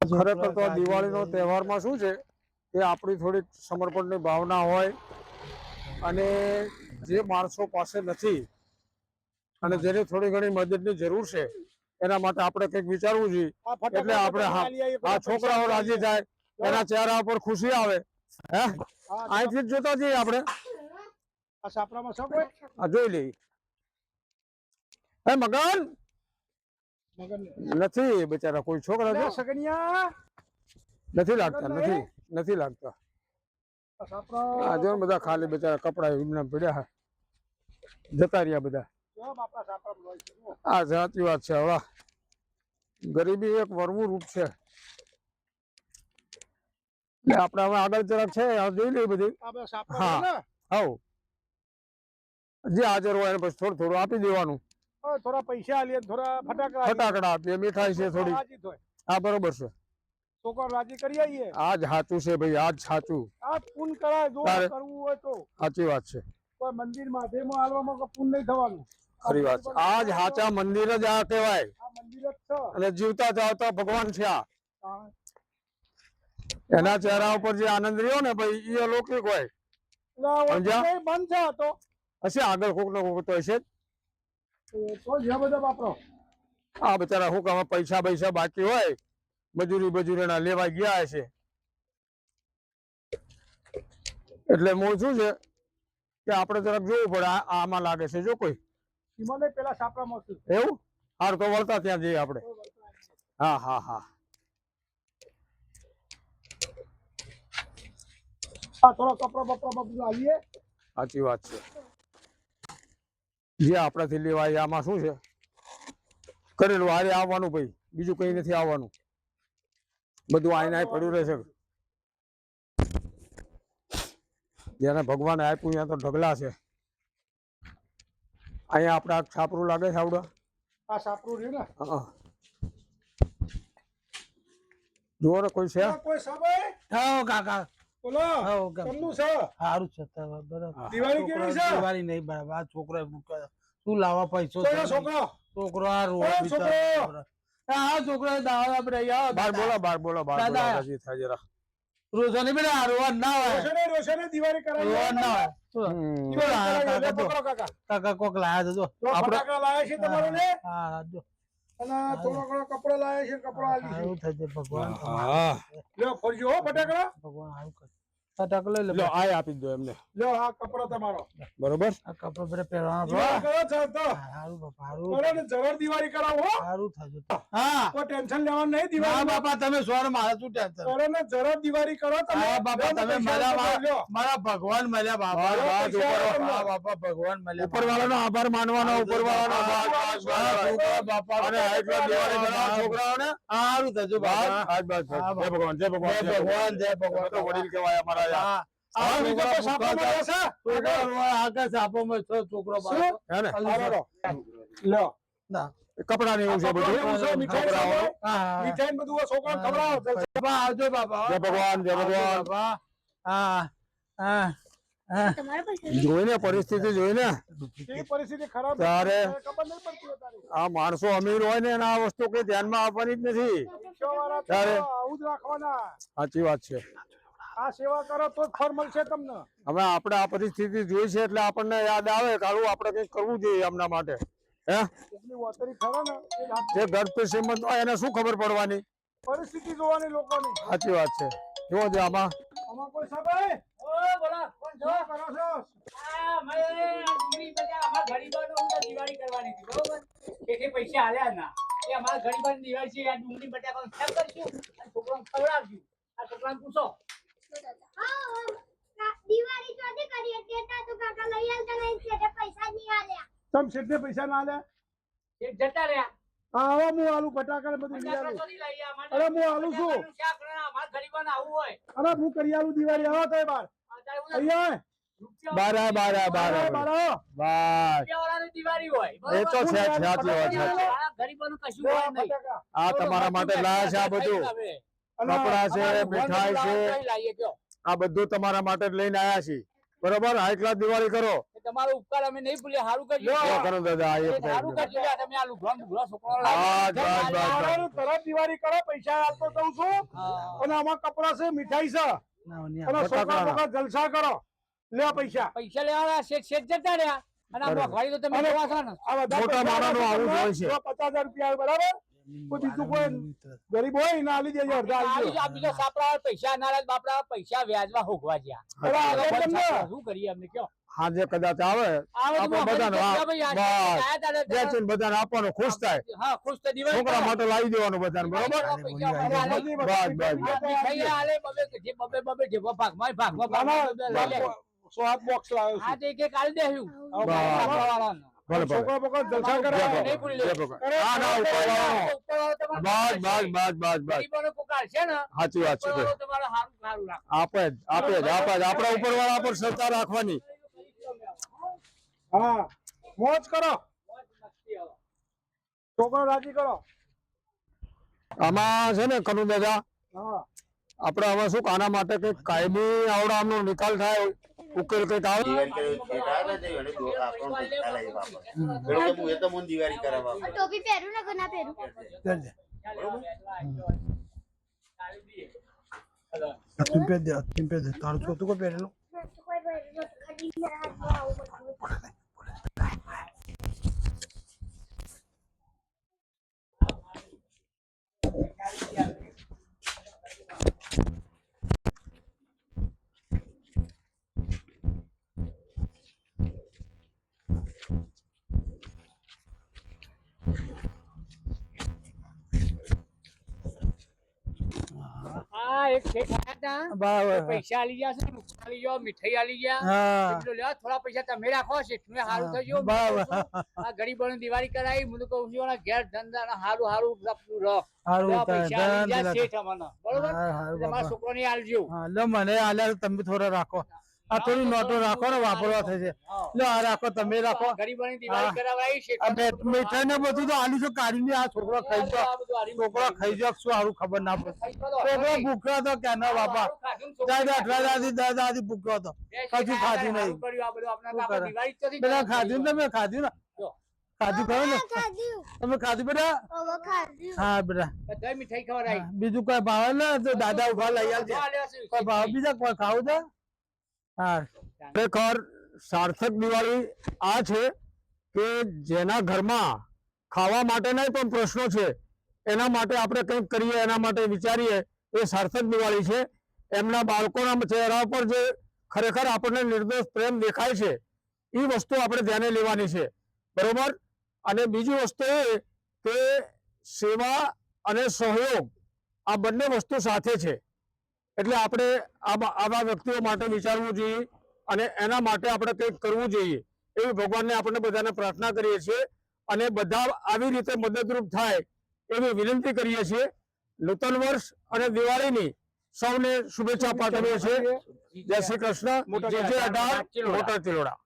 ખરેખર તો દિવાળીનો તહેવારમાં શું છે કે આપણી થોડીક સમર્પણની ભાવના હોય અને જે માણસો પાસે નથી અને જેની થોડી ઘણી મદદની જરૂર છે એના માટે આપણે કંઈક વિચારવું જોઈએ એટલે આપણે આ છોકરાઓ રાજી થાય એના ચહેરા ઉપર ખુશી આવે હે અહીંથી જ જોતા જઈએ આપણે જોઈ લઈએ હે મગન નથી બિચારા કોઈ છોકરા નથી લાગતા આ જો બધા ખાલી બિચારા કપડા એમના પડ્યા જતા રહ્યા બધા આ સાચી વાત છે હવે ગરીબી એક વરવું રૂપ છે આપણે હવે આગળ જરાક છે જોઈ લઈએ બધી હા હવ જે હાજર હોય પછી થોડું થોડું આપી દેવાનું થોડા પૈસા આલીએ થોડા ફટાકડા આપીએ મીઠાઈ છે થોડી હા બરોબર છે છોકરો રાજી કરી આવીએ આજ સાચું છે ભાઈ આજ સાચું આ પૂન કરાય જો કરવું હોય તો સાચી વાત છે કોઈ મંદિર માધેમાં હાલવામાં પૂન નહીં થવાનું ખરી વાત છે આજ સાચા મંદિર જ આ કહેવાય આ મંદિર જ છે અને જીવતા જાવતા ભગવાન છે આ એના ચહેરા ઉપર જે આનંદ રહ્યો ને ભાઈ એ અલૌકિક હોય બંધ છે તો હશે આગળ કોક ને કોક તો હશે આ બિચારા શું કામ પૈસા બાકી હોય મજૂરી ના લેવા ગયા હશે એટલે મૂળ શું છે કે આપણે જરાક જોવું પડે આમાં લાગે છે જો કોઈ પેલા સાપરામાં એવું હાર તો વળતા ત્યાં જઈએ આપણે હા હા હા થોડો કપડો બપડો બધું આવીએ સાચી વાત છે જે આપણાથી લેવાય આમાં શું છે કરેલું હારે આવવાનું ભાઈ બીજું કઈ નથી આવવાનું બધું આઈને પડ્યું રહેશે જેને ભગવાને આપ્યું ત્યાં તો ઢગલા છે અહીંયા આપણે આ છાપરું લાગે છે આવડા આ સાપરું રહ્યું ને હા જુઓ ને કોઈ છે કોઈ સમય હા કાકા બોલો કેમનું છે સારું છે બરાબર દિવાળી કેવી છે દિવાળી નહીં બરાબર આ છોકરો શું લાવવા પૈસો છોકરો આ રોવા છોકરો દાવા આપણે બાર બોલો રાજી થાય જરા રોશની બેટા રોવા ના હોય રોશને દિવાળી કરાવી રોવા ના હોય કાકા કોક લાયા તો ફટાકડા લાયા છે તમારે ને હા જો અને થોડો ઘણો કપડો લાયા છે કપડો આલી સારું થશે ભગવાન લ્યો ફરજો હો ફટાકડા ભગવાન સારું કરે ફટાકડો લઈ લો આ આપી દો એમને લ્યો આ કપડો તમારો બરોબર આ કપડો બરે પહેરવાનો દિવાળી કરો છો તો સારું બાપા સારું બરોબર ને જબર દિવાળી કરાવો હો સારું થશે હા કોઈ ટેન્શન લેવાનું નહીં હા દિવાળી બાપા તમે સોર મારા શું ટેન્શન કરો ને જરા દિવાળી કરો તમે હા બાપા તમે લ્યો મારા ભગવાન મળ્યા બાપા હા બાપા ભગવાન મળ્યા ઉપર વાળાનો આભાર માનવાનો ઉપર વાળાનો બાપા અને આટલા દિવાળી બનાવવા છોકરાઓને સારું થશે બાપા આજ બાદ જય ભગવાન જય ભગવાન તો વડીલ કહેવાય અમારા હા છોકરો હે ને લ્યો કપડા ને એવું છે બધું મીઠાઈ બધું છોકરા ખવડાવો આવજો બાપા જય ભગવાન બાપા હા હા જોઈને પરિસ્થિતિ જોઈને કેવી પરિસ્થિતિ ખરાબ ત્યારે ખબર નહીં પડતી તારી આ માણસો અમીર હોય ને આ વસ્તુ કઈ ધ્યાનમાં આવવાની જ નથી ત્યારે આવું જ રાખવાના સાચી વાત છે આ સેવા કરો તો જ ફળ મળશે તમને હવે આપણે આ પરિસ્થિતિ જોઈ છે એટલે આપણને યાદ આવે કાળું આપણે કંઈક કરવું જોઈએ એમના માટે હે એટલી વતરી ખરો ને જે ઘર પે શ્રીમંત હોય એને શું ખબર પડવાની પરિસ્થિતિ જોવાની લોકોની સાચી વાત છે જુઓ છે આમાં કોઈ સાહેબ પૈસા આલ્યા ના એ અમારા ગરીબ દિવાળી છે ડુંગળી બટાકા કરશું છોકરાને ખવડાવશું આ છોકરાને પૂછો દિવાળી તો કરી દેતા તો કાકા લઈ આલતા નહીં છે પૈસા નહીં આલ્યા તમ શેઠને પૈસા ના લે એક જતા રહ્યા હા હવે હું આલુ ફટાકડા બધું લઈ આલું અરે હું આલું છું અમારા ગરીબોને આવું હોય અરે હું કરી આલું દિવાળી આવો તો બાર અહીંયા બાર દિવાળી હોય એ તો છે સાચી વાત છે ગરીબોનું કશું હોય નહીં આ તમારા માટે લાયા છે આ બધું કપડા છે મીઠાઈ છે આ બધું તમારા માટે જ લઈને આયા છીએ બરોબર હાઈ ક્લાસ દિવાળી કરો તમારો ઉપકાર અમે નહીં ભૂલ્યા. સારું કરજો. લો, કનુ દાદા આ એક સારું સાઈડ કરજો લ્યા, તમે આ લુગડા બુગડા છોકરાઓ બસ, લાવો. બસ, બસ, બસ. આવવાનું તરત દિવાળી કરો, પૈસા આપતો દઉં છું. હા. અને આમાં કપડા છે, મીઠાઈ છે, ના, નહીં અને છોકરા ફટાકડા. બોકરા જલસા કરો. લે પૈસા. પૈસા લેવાના શેઠ જતા રહ્યા અને આ મોંઘવારી તો તમે અને- જોવા છો ને. આ બધા મોટા પૈસા માણસનું આવું જ હોય છે. જો 50,000 રૂપિયા બરાબર. કોઈ બીજું કોઈ ગરીબ હોય ને આલી દેજો, અડધા આલી દેજો. આ બીજા સાપડા પૈસા નારાજ બાપડા પૈસા વ્યાજમાં હોગવા ગયા. અરે આ બંધ તમને સાપડા શું કરીએ અમને કયો? હાજે કદાચ આવે આવે તો આપણે બધાને મોંઘવારી ભાઈ આ બસ. આયા તારે વેચીને બધાને આપવાનું ખુશ થાય હા ખુશ તો દિવાળી છોકરા કરો. માટે લાવી દેવાનું બધાને બરોબર પૈસા અમારે આલે. બધી બસ, બસ, બસ. બધી મીઠાઈ આલે, બબે જેવો ભાગમાં નાના લઈ લે. સો હાથ બોક્સ લાવ્યો આ છું. તો એક આલી દેહ્યું. બસ. સાપડાવાળાને. ભલે ભલે છોકરા બોકરા જલસા કરે. તમારે નહીં ભૂલી જય લેવું. ભગવાન. ના ના ઉપરવાળાનો. ઉપરવાળો તમારે બસ બસ બસ બસ બસ ગરીબોનો પુકાર છે ને સાચી વાત છે ઉપરવાળો તમારે હારું હારું રાખે. આપે જ આપણા ઉપર વાળા પર સત્તા રાખવાની હા મોજ કરો, મસ્તી આવે. છોકરા રાજી કરો. આમાં છે ને કનુ દાદા હા આપણે હવે શું આના માટે કઈક કાયમી આવડાનો નિકાલ થાય ઉકેલ કઈક આવે દિવાળી કરે ખેડા ને તે વડે દો આપણો પૈસા લઈ વાપર પેલો કે હું એ તો મને દિવાળી કરાવવા ટોપી પહેરું ને કે ના પહેરું? કરજે. ચાલી દઈએ. તું પહેર દે, તું પહેર દે. તારું ચોથું કોઈ પહેરેલું? કોઈ પહેરું નથી. ખાલી મારા હાથમાં આવું બધું. હા એક શેઠ આયા તા. બરાબર. પૈસા આલી ગયા છે નુકસાન આલી ગયા મીઠાઈ આલી ગયા હા એટલું લેવા થોડા પૈસા તમે રાખો શેઠને હારું થઈ ગયું બરાબર. આ ગરીબોને દિવાળી કરાવી હું તો કહું છું એના ઘેર ધંધા હારું હારું રાખતું રહ હારું લેવા પૈસા આલી ગયા ધન શેઠ અમને બરોબર હા, હારું તમારા બાપા. છોકરાને આલજો હા, લો મને આલ્યા તમે થોડા રાખો. આ થોડી નોટો રાખો ને વાપરવા થઈ છે. લો આ રાખો, તમે રાખો. ગરીબોની દિવાળી કરાવડાવી આ શેઠ મીઠાઈ ને બધું તો આલી છો કાઢીને આ છોકરો ખાઈ જાય. છોકરો ખાઈ જાય શું સારું ખબર ના પડે. છોકરો ભૂખ્યો હતો ક્યાં ના બાપા. દાદા અઠવાડિયાથી દાદાથી ભૂખ્યો હતો. કશું ખાધું નહીં. પેલા ખાધું ને તમે ખાધું ને ખાધું ખરો ને ખાધું. તમે ખાધું બેટા? હવે ખાધું. હા બેટા. બધા મીઠાઈ ખવડાવી હા, બીજું કોઈ ભાવે ને તો દાદા ઉભા લઈ આવજે. કોઈ ભાવ બીજા કોઈ ખાવું છે? હા ખરેખર સાર્થક દિવાળી આ છે કે જેના ઘરમાં ખાવા માટે નહીં પણ પ્રશ્નો છે એના માટે આપણે કંઈક કરીએ એના માટે વિચારીએ એ સાર્થક દિવાળી છે. એમના બાળકોના ચહેરા પર જે ખરેખર આપણને નિર્દોષ પ્રેમ દેખાય છે એ વસ્તુ આપણે ધ્યાને લેવાની છે બરોબર. અને બીજી વસ્તુ એ કે સેવા અને સહયોગ આ બંને વસ્તુ સાથે છે એટલે આપણે આવા વ્યક્તિઓ માટે વિચારવું જોઈએ અને એના માટે આપણે કંઈક કરવું જોઈએ એવી ભગવાનને આપણે બધાને પ્રાર્થના કરીએ છીએ અને બધા આવી રીતે મદદરૂપ થાય એવી વિનંતી કરીએ છીએ. નૂતન વર્ષ અને દિવાળીની સૌને શુભેચ્છા પાઠવીએ છીએ. જય શ્રી કૃષ્ણ. જય 18 મોટા ચિલોડા.